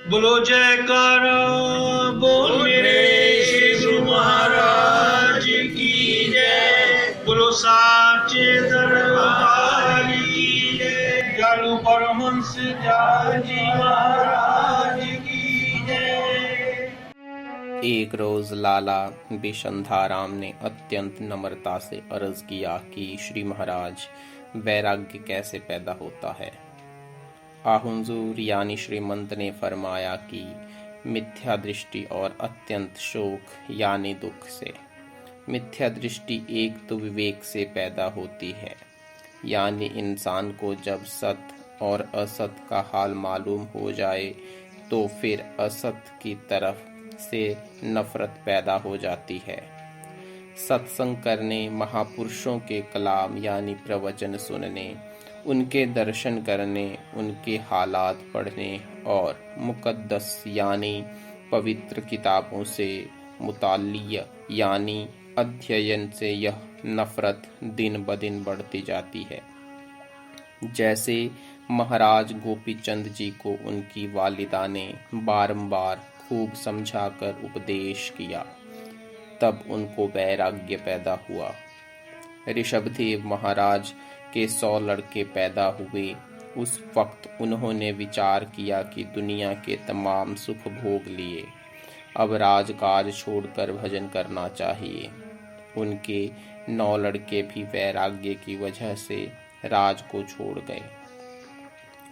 बोलो जयकारा बोल मेरे श्री गुरु महाराज की जय। बोलो साचे दरबार की जय। जालू परमहंस जी महाराज की जय। एक रोज लाला बिशंधाराम ने अत्यंत नम्रता से अर्ज किया कि श्री महाराज, वैराग्य कैसे पैदा होता है। हुजूर यानी श्रीमंत ने फरमाया कि मिथ्या दृष्टि और अत्यंत शोक यानी दुख से। मिथ्या दृष्टि एक तो विवेक से पैदा होती है, यानी इंसान को जब सत और असत का हाल मालूम हो जाए तो फिर असत की तरफ से नफरत पैदा हो जाती है। सत्संग करने, महापुरुषों के कलाम यानी प्रवचन सुनने, उनके दर्शन करने, उनके हालात पढ़ने और मुकद्दस यानी पवित्र किताबों से मुतालिया यानी अध्ययन से यह नफरत दिन ब दिन बढ़ती जाती है। जैसे महाराज गोपीचंद जी को उनकी वालिदा ने बारंबार खूब समझाकर उपदेश किया, तब उनको वैराग्य पैदा हुआ। ऋषभदेव महाराज के 100 लड़के पैदा हुए। उस वक्त उन्होंने विचार किया कि दुनिया के तमाम सुख भोग लिए, अब राजकाज छोड़कर भजन करना चाहिए। उनके 9 लड़के भी वैराग्य की वजह से राज को छोड़ गए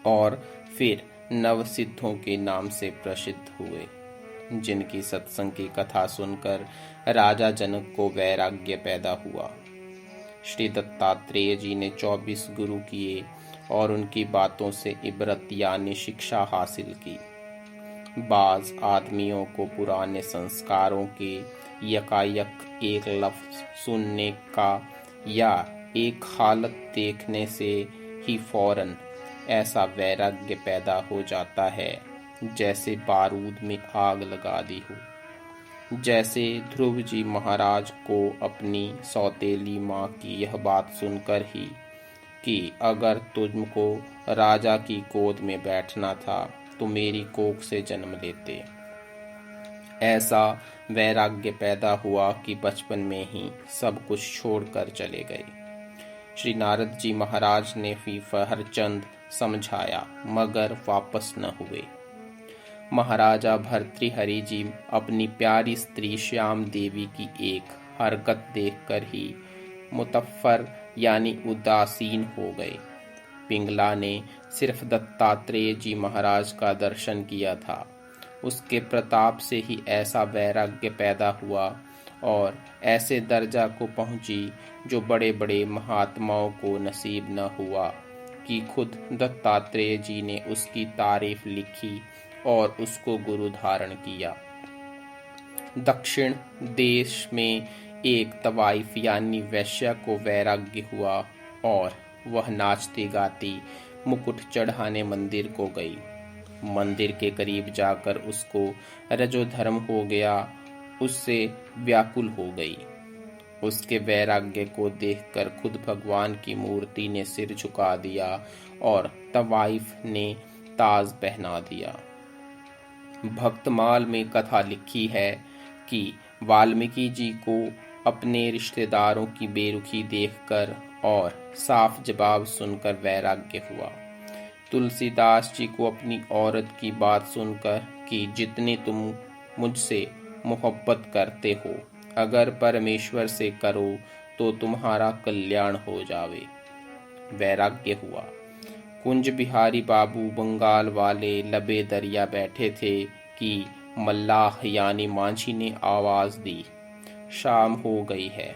और फिर नवसिद्धों के नाम से प्रसिद्ध हुए, जिनकी सत्संग की कथा सुनकर राजा जनक को वैराग्य पैदा हुआ। श्री दत्तात्रेय जी ने 24 गुरु किए और उनकी बातों से इबरत यानी शिक्षा हासिल की। बाज आदमियों को पुराने संस्कारों के यकायक एक लफ्ज सुनने का या एक हालत देखने से ही फौरन ऐसा वैराग्य पैदा हो जाता है जैसे बारूद में आग लगा दी हो। जैसे ध्रुव जी महाराज को अपनी सौतेली माँ की यह बात सुनकर ही कि अगर तुमको राजा की गोद में बैठना था तो मेरी कोख से जन्म लेते, ऐसा वैराग्य पैदा हुआ कि बचपन में ही सब कुछ छोड़कर चले गए। श्री नारद जी महाराज ने भी फहरचंद समझाया मगर वापस न हुए। महाराजा भर्तृहरि जी अपनी प्यारी स्त्री श्याम देवी की एक हरकत देखकर ही मुतफ्फर यानी उदासीन हो गए। पिंगला ने सिर्फ दत्तात्रेय जी महाराज का दर्शन किया था, उसके प्रताप से ही ऐसा वैराग्य पैदा हुआ और ऐसे दर्जा को पहुंची जो बड़े बड़े महात्माओं को नसीब न हुआ कि खुद दत्तात्रेय जी ने उसकी तारीफ लिखी और उसको गुरु धारण किया। दक्षिण देश में एक तवाइफ यानी वैश्या को वैराग्य हुआ और वह नाचती गाती मुकुट चढ़ाने मंदिर को गई। मंदिर के करीब जाकर उसको रजोधर्म हो गया, उससे व्याकुल हो गई। उसके वैराग्य को देखकर खुद भगवान की मूर्ति ने सिर झुका दिया और तवाइफ ने ताज पहना दिया। भक्तमाल में कथा लिखी है कि वाल्मीकि जी को अपने रिश्तेदारों की बेरुखी देखकर और साफ जवाब सुनकर वैराग्य हुआ। तुलसीदास जी को अपनी औरत की बात सुनकर कि जितनी तुम मुझसे मोहब्बत करते हो, अगर परमेश्वर से करो तो तुम्हारा कल्याण हो जावे, वैराग्य हुआ। कुंज बिहारी बाबू बंगाल वाले लबे दरिया बैठे थे कि मल्लाह यानी मांझी ने आवाज दी, शाम हो गई है,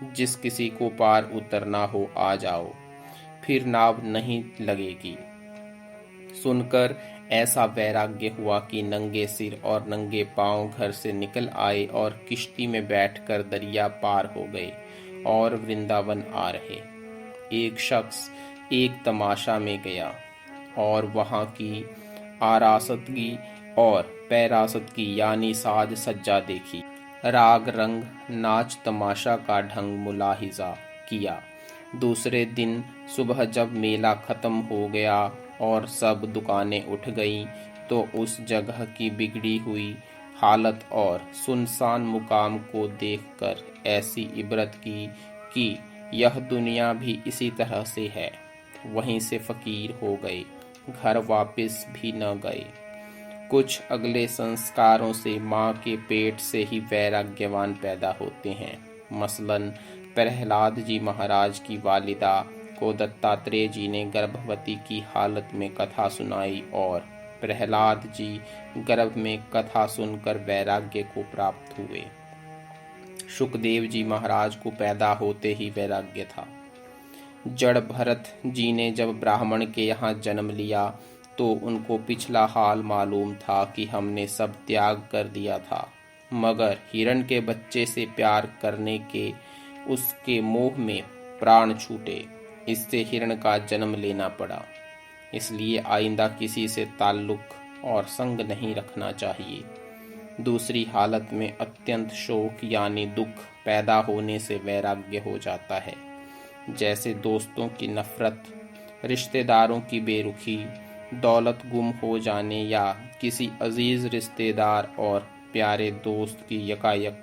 जिस किसी को पार उतरना हो आ जाओ, फिर नाव नहीं लगेगी। सुनकर ऐसा वैराग्य हुआ कि नंगे सिर और नंगे पांव घर से निकल आए और किश्ती में बैठकर दरिया पार हो गए और वृंदावन आ रहे। एक शख्स एक तमाशा में गया और वहां की आरासतगी और पैरासत की यानी साज सज्जा देखी, राग रंग नाच तमाशा का ढंग मुलाहिजा किया। दूसरे दिन सुबह जब मेला खत्म हो गया और सब दुकानें उठ गईं, तो उस जगह की बिगड़ी हुई हालत और सुनसान मुकाम को देखकर ऐसी इबरत की कि यह दुनिया भी इसी तरह से है। वहीं से फकीर हो गए, घर वापस भी न गए। कुछ अगले संस्कारों से माँ के पेट से ही वैराग्यवान पैदा होते हैं। मसलन प्रहलाद जी महाराज की वालिदा को दत्तात्रेय जी ने गर्भवती की हालत में कथा सुनाई और प्रहलाद जी गर्भ में कथा सुनकर वैराग्य को प्राप्त हुए। शुकदेव जी महाराज को पैदा होते ही वैराग्य था। जड़ भरत जी ने जब ब्राह्मण के यहाँ जन्म लिया तो उनको पिछला हाल मालूम था कि हमने सब त्याग कर दिया था, मगर हिरण के बच्चे से प्यार करने के उसके मोह में प्राण छूटे। इससे हिरण का जन्म लेना पड़ा। इसलिए आइंदा किसी से ताल्लुक और संग नहीं रखना चाहिए। दूसरी हालत में अत्यंत शोक यानी दुख पैदा होने से वैराग्य हो जाता है। जैसे दोस्तों की नफरत, रिश्तेदारों की बेरुखी, दौलत गुम हो जाने या किसी अजीज रिश्तेदार और प्यारे दोस्त की यकायक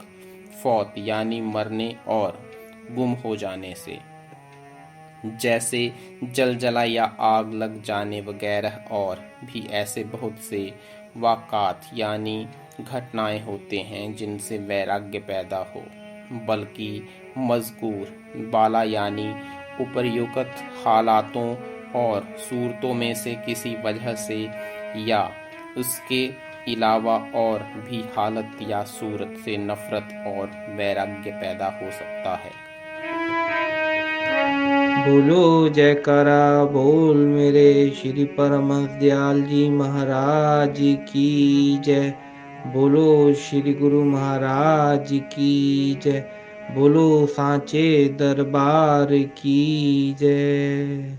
फौत यानी मरने और गुम हो जाने से। जैसे जलजला या आग लग जाने वगैरह और भी ऐसे बहुत से वाक़ात यानी घटनाएं होते हैं जिनसे वैराग्य पैदा हो। बल्कि मज़कूर बाला यानी उपर्युक्त हालातों और सूरतों में से किसी वजह से या उसके अलावा और भी हालत या सूरत से नफरत और वैराग्य पैदा हो सकता है। बोलो जयकारा बोल मेरे श्री परमहंस दयाल जी महाराज की जय। बोलो श्री गुरु महाराज की जय। बोलो सांचे दरबार की जय।